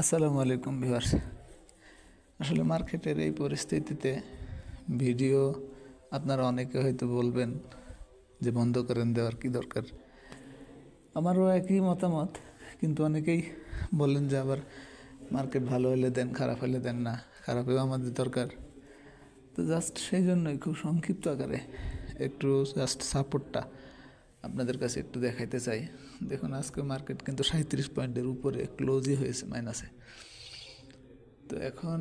আসসালামু আলাইকুম ভিউয়ার্স। আসলে মার্কেটের এই পরিস্থিতিতে ভিডিও আপনারা অনেকে হয়তো বলবেন যে বন্ধ করেন, দেওয়ার কি দরকার। আমারও একই মতামত, কিন্তু অনেকেই বলেন যে আবার মার্কেট ভালো হলে দেন, খারাপ হলে দেন না, খারাপেও আমাদের দরকার। তো জাস্ট সেই জন্যই খুব সংক্ষিপ্ত আকারে একটু জাস্ট সাপোর্টটা আপনাদের কাছে একটু দেখাইতে চাই। দেখুন, আজকে মার্কেট কিন্তু 37 পয়েন্টের উপরে ক্লোজই হয়েছে মাইনাসে। তো এখন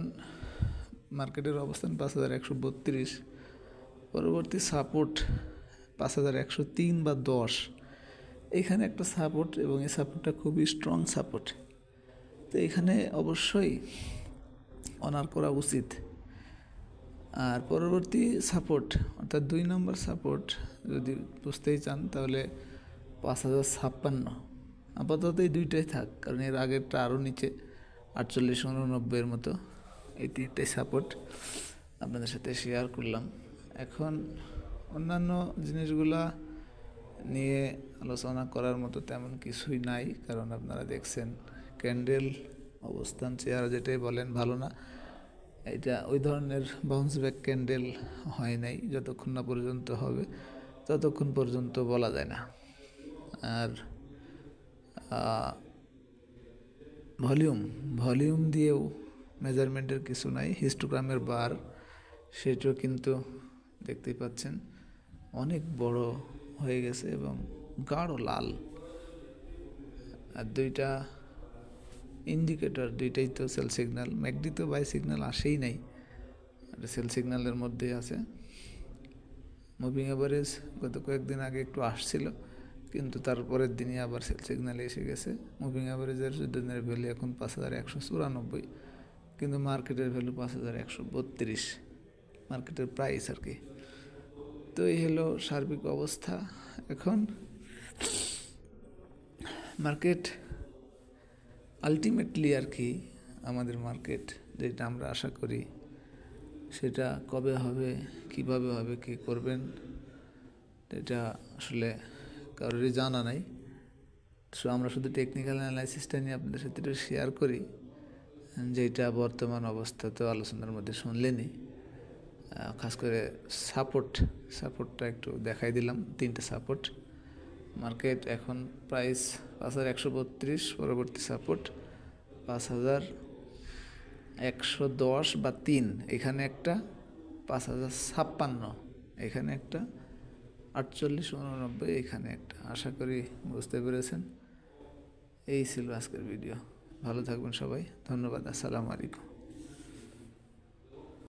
মার্কেটের অবস্থান 5132। পরবর্তী সাপোর্ট 5103 বা 10। এইখানে একটা সাপোর্ট, এবং এই সাপোর্টটা খুবই স্ট্রং সাপোর্ট। তো এখানে অবশ্যই অনার করা উচিত। আর পরবর্তী সাপোর্ট অর্থাৎ 2 নম্বর সাপোর্ট যদি বুঝতেই চান তাহলে 5056। আপাতত এই দুইটাই থাক, কারণ এর আগেরটা আরও নিচে 4889-এর মতো। এই তিনটাই সাপোর্ট আপনাদের সাথে শেয়ার করলাম। এখন অন্যান্য জিনিসগুলা নিয়ে আলোচনা করার মতো তেমন কিছুই নাই, কারণ আপনারা দেখছেন ক্যান্ডেল অবস্থান, চেয়ার যেটাই বলেন ভালো না। এটা ওই ধরনের বাউন্স ব্যাক ক্যান্ডেল হয় নাই। যতক্ষণ না পর্যন্ত হবে ততক্ষণ পর্যন্ত বলা যায় না। আর ভলিউম দিয়েও মেজারমেন্টের কিছু নাই। হিস্টোগ্রামের বার সেটাও কিন্তু দেখতেই পাচ্ছেন অনেক বড় হয়ে গেছে এবং গাঢ় লাল। আর দুইটা ইন্ডিকেটর, দুইটাই তো সেল সিগন্যাল। ম্যাকডি তো বাই সিগন্যাল আসেই নাই, সেল সিগন্যালের মধ্যেই আছে। মুভিং অ্যাভারেজ গত কয়েকদিন আগে একটু আসছিল, কিন্তু তারপরের দিনই আবার সেল সিগন্যালে এসে গেছে। মুভিং অ্যাভারেজের 14 দিনের ভ্যালু এখন 5194, কিন্তু মার্কেটের ভ্যালু 5132, মার্কেটের প্রাইস আর কি। তো এই হলো সার্বিক অবস্থা। এখন মার্কেট আলটিমেটলি আর কি, আমাদের মার্কেট যেটা আমরা আশা করি সেটা কবে হবে, কিভাবে হবে, কী করবেন, এটা আসলে কারোরই জানা নাই। সো আমরা শুধু টেকনিক্যাল অ্যানালাইসিসটা নিয়ে আপনাদের সাথে একটু শেয়ার করি, যেটা বর্তমান অবস্থা তো আলোচনার মধ্যে শুনলেনই। খাস করে সাপোর্টটা একটু দেখাই দিলাম। 3টে সাপোর্ট। মার্কেট এখন প্রাইস 5132, পরবর্তী সাপোর্ট 5110 বা 3, এখানে একটা 5056, এখানে একটা 4889, এখানে একটা। আশা করি বুঝতে পেরেছেন। এই ছিল আজকের ভিডিও। ভালো থাকবেন সবাই, ধন্যবাদ। আসসালামু আলাইকুম।